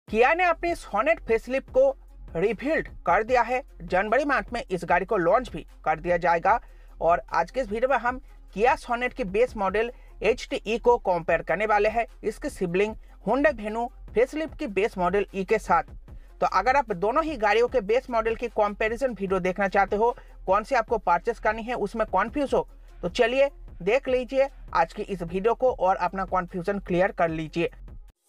किया ने अपनी सोनेट फेसलिफ्ट को रिवील्ड कर दिया है। जनवरी माह में इस गाड़ी को लॉन्च भी कर दिया जाएगा और आज के इस वीडियो में हम किया सोनेट के बेस मॉडल HT-E को कंपेयर करने वाले हैं इसके सिबलिंग Hyundai Venue फेसलिफ्ट की बेस मॉडल E के साथ। तो अगर आप दोनों ही गाड़ियों के बेस मॉडल की कंपैरिजन वीडियो देखना चाहते हो, कौन सी आपको परचेस करनी है, उसमें कन्फ्यूज हो, तो चलिए देख लीजिए आज की इस वीडियो को और अपना कन्फ्यूजन क्लियर कर लीजिए।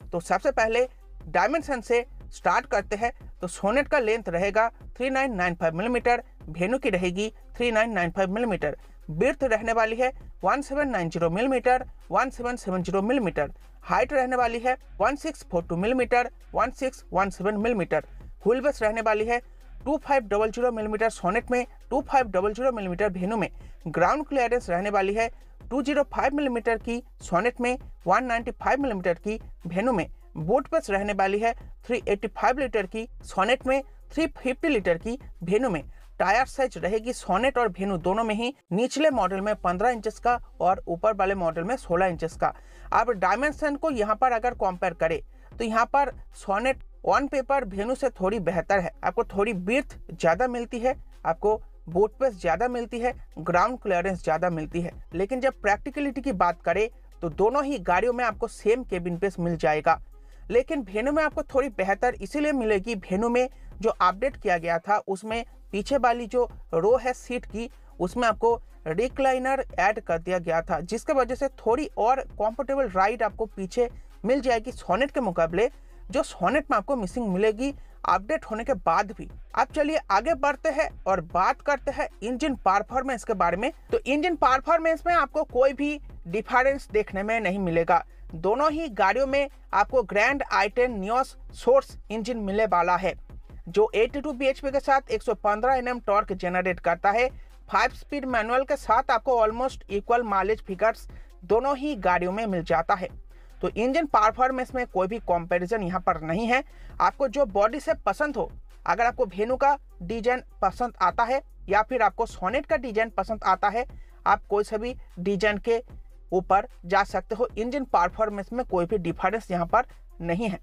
तो सबसे पहले डायमेंशन से स्टार्ट करते हैं। तो सोनेट का लेंथ रहेगा 3995 मिलीमीटर, वेन्यू की रहेगी 3995 मिलीमीटर, बिर्थ रहने वाली है 1790 मिलीमीटर, 1770 मिलीमीटर, हाइट रहने वाली है 1642 मिलीमीटर, 1617 मिलीमीटर, व्हील बेस रहने वाली है 2500 मिलीमीटर सोनेट में, 2500 मिलीमीटर वेन्यू में, ग्राउंड क्लियरेंस रहने वाली है 205 मिलीमीटर की सोनेट में, 195 मिलीमीटर की वेन्यू में, बूट बेस रहने वाली है 385 लीटर की सोनेट में, 350 लीटर की वेन्यू में। टायर साइज रहेगी सोनेट और वेन्यू दोनों में ही निचले मॉडल में 15 इंचेस का और ऊपर वाले मॉडल में 16 इंचेस का। अब डायमेंशन को यहाँ पर अगर कंपेयर करें तो यहाँ पर सोनेट ऑन पेपर वेन्यू से थोड़ी बेहतर है। आपको थोड़ी बिर्थ ज़्यादा मिलती है, आपको बूट स्पेस ज़्यादा मिलती है, ग्राउंड क्लियरेंस ज़्यादा मिलती है। लेकिन जब प्रैक्टिकलिटी की बात करें तो दोनों ही गाड़ियों में आपको सेम केबिन स्पेस मिल जाएगा, लेकिन वेन्यू में आपको थोड़ी बेहतर इसीलिए मिलेगी। वेन्यू में जो अपडेट किया गया था उसमें पीछे वाली जो रो है सीट की, उसमें आपको रिक्लाइनर ऐड कर दिया गया था, जिसके वजह से थोड़ी और कंफर्टेबल राइड आपको पीछे मिल जाएगी सोनेट के मुकाबले, जो सोनेट में आपको मिसिंग मिलेगी अपडेट होने के बाद भी। अब चलिए आगे बढ़ते हैं और बात करते हैं इंजन परफॉर्मेंस के बारे में। तो इंजन परफॉर्मेंस में आपको कोई भी डिफरेंस देखने में नहीं मिलेगा। दोनों ही गाड़ियों में आपको grand i10 Nios source engine मिलने वाला है, जो 82 bhp के साथ 115 Nm टॉर्क जनरेट करता है। 5 स्पीड मैनुअल के साथ आपको ऑलमोस्ट इक्वल माइलेज फिगर्स दोनों ही गाड़ियों में मिल जाता है। तो इंजन परफॉर्मेंस में कोई भी कंपैरिजन यहाँ पर नहीं है। आपको जो बॉडी से पसंद हो, अगर आपको वेन्यू का डिजाइन पसंद आता है या फिर आपको सोनेट का डिजाइन पसंद आता है, आप कोई से भी डिजाइन के ऊपर जा सकते हो। इंजन परफॉर्मेंस में कोई भी डिफरेंस यहाँ पर नहीं है।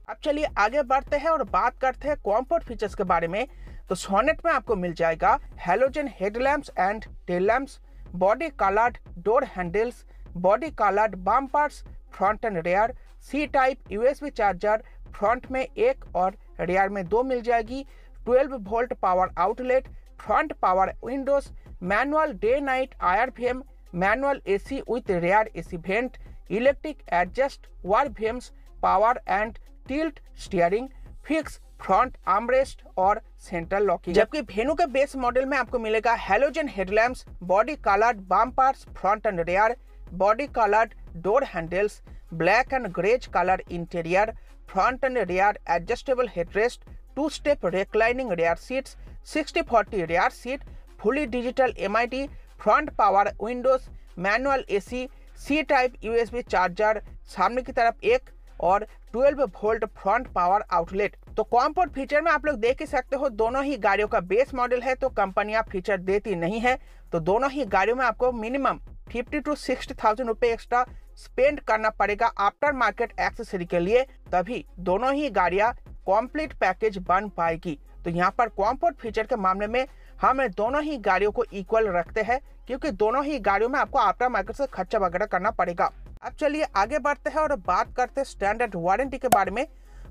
अब चलिए आगे बढ़ते हैं और बात करते हैं कंफर्ट फीचर्स के बारे में। तो सोनेट में आपको मिल जाएगा halogen headlamps and tail lamps, body coloured door handles, body coloured bumpers front and rear, C type USB charger front में एक और रेयर में 2 मिल जाएगी, 12 volt power outlet, front power windows, manual day night IRVM, manual AC with rear AC vent, electric adjust RVMs, power and tilt steering, fix front armrest और central locking. जबकि Venue के base model में आपको मिलेगा halogen headlamps, body coloured bumpers front and rear, body coloured door handles, black and greys colour interior, front and rear adjustable headrest, 2 step reclining rear seats, 60/40 rear seat, fully digital MID, front power windows, manual AC, C type USB charger सामने की तरफ एक और 12 volt front power outlet. तो comfort feature में आप लोग देख ही सकते हो, दोनों ही गाड़ियों का बेस मॉडल है तो कंपनियां फीचर देती नहीं है। तो दोनों ही गाड़ियों में आपको मिनिमम 50 to 60,000 रुपए एक्स्ट्रा स्पेंड करना पड़ेगा आफ्टर मार्केट एक्सेसरी के लिए, तभी दोनों ही गाड़ियां कंप्लीट पैकेज बन पाएगी। तो यहाँ पर कंफर्ट फीचर के मामले में हम दोनों ही गाड़ियों को इक्वल रखते हैं, क्योंकि दोनों ही गाड़ियों में आपको आफ्टर मार्केट से खर्चा वगैरह करना पड़ेगा। अब चलिए आगे बढ़ते हैं और बात करते हैं स्टैंडर्ड वारंटी के बारे में।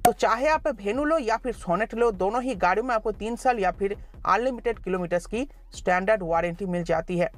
तो चाहे आप वेन्यू लो या फिर सोनेट लो, दोनों ही गाड़ियों में आपको 3 साल या फिर अनलिमिटेड किलोमीटर्स की स्टैंडर्ड वारंटी मिल जाती है।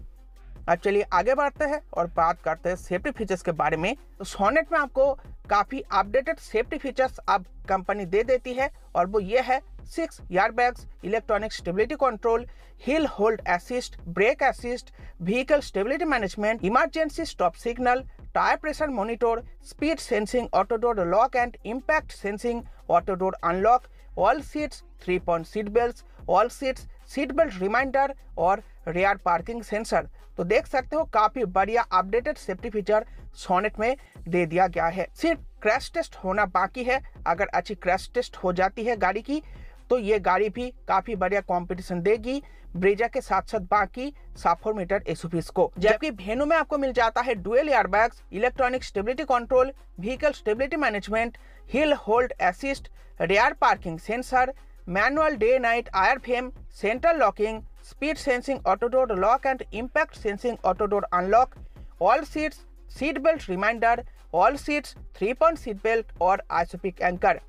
अब चलिए आगे बढ़ते हैं और बात करते हैं सेफ्टी फीचर्स के बारे में। तो सोनेट में आपको काफी अपडेटेड सेफ्टी फीचर्स अब कंपनी दे देती है और वो ये है 6 airbags, electronic stability control, hill hold assist, brake assist, vehicle stability management, emergency stop signal, tyre pressure monitor, speed sensing, auto door lock and impact sensing, auto door unlock, all seats 3-point seat belt, all seats seat belt reminder और rear parking sensor. तो देख सकते हो काफी बढ़िया updated safety feature sonnet में दे दिया गया है। सिर्फ क्रैश टेस्ट होना बाकी है। अगर अच्छी क्रैश टेस्ट हो जाती है गाड़ी की तो ये गाड़ी भी काफी बढ़िया कंपटीशन देगी ब्रेजा के साथ साथ बाकी 4 मीटर एसयूवीज को। जबकि वेन्यू में आपको मिल जाता है dual airbags, electronic stability control, vehicle stability management, hill hold assist, rear parking sensor, manual day night IRFM, central locking, speed sensing auto door lock and impact sensing auto door unlock, all seats seat belt reminder, all seats 3-point seat belt और ISOFIX anchor.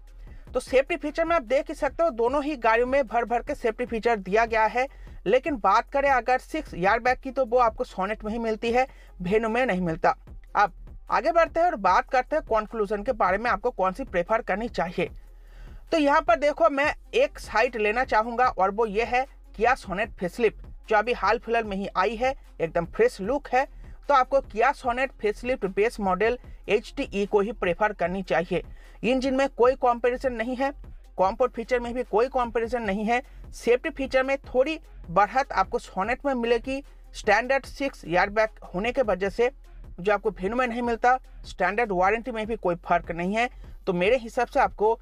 तो safety feature में आप देख ही सकते हो दोनों ही गाड़ियों में भर भर के सेफ्टी फीचर दिया गया है। लेकिन बात करें अगर 6 एयरबैग की तो वो आपको सोनेट में ही मिलती है, वेन्यू में नहीं मिलता। अब आगे बढ़ते हैं और बात करते हैं कंक्लूजन के बारे में, आपको कौन सी प्रेफर करनी चाहिए। तो यहाँ पर देखो मैं एक साइड लेना चाहूंगा और वो ये है किया सोनेट फेसलिफ्ट, जो अभी हाल फिलहाल में ही आई है, एकदम फ्रेश लुक है। तो आपको Kia Sonet facelift base model HTE को ही प्रेफर करनी चाहिए। इंजन में कोई कंपैरिजन नहीं है, कंफर्ट फीचर में भी कोई कंपैरिजन नहीं है, सेफ्टी फीचर में थोड़ी बढ़त आपको सोनेट में मिलेगी स्टैंडर्ड 6 एयरबैग होने के वजह से, जो आपको वेन्यू में नहीं मिलता। स्टैंडर्ड वारंटी में भी कोई फर्क नहीं है। तो मेरे हिसाब से आपको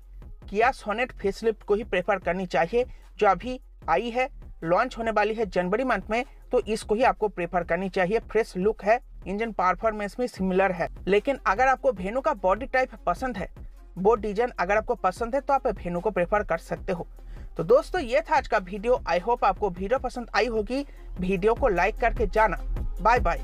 किया सोनेट फेसलिफ्ट को ही प्रेफर करनी चाहिए, जो अभी आई है, लॉन्च होने वाली है जनवरी मंथ में। तो इसको ही आपको प्रेफर करनी चाहिए, फ्रेश लुक है, इंजन परफॉर्मेंस में सिमिलर है। लेकिन अगर आपको वेन्यू का बॉडी टाइप पसंद है, वो डिजाइन अगर आपको पसंद है, तो आप वेन्यू को प्रेफर कर सकते हो। तो दोस्तों ये था आज का वीडियो। आई होप आपको वीडियो पसंद आई होगी। वीडियो को लाइक करके जाना। Bye bye.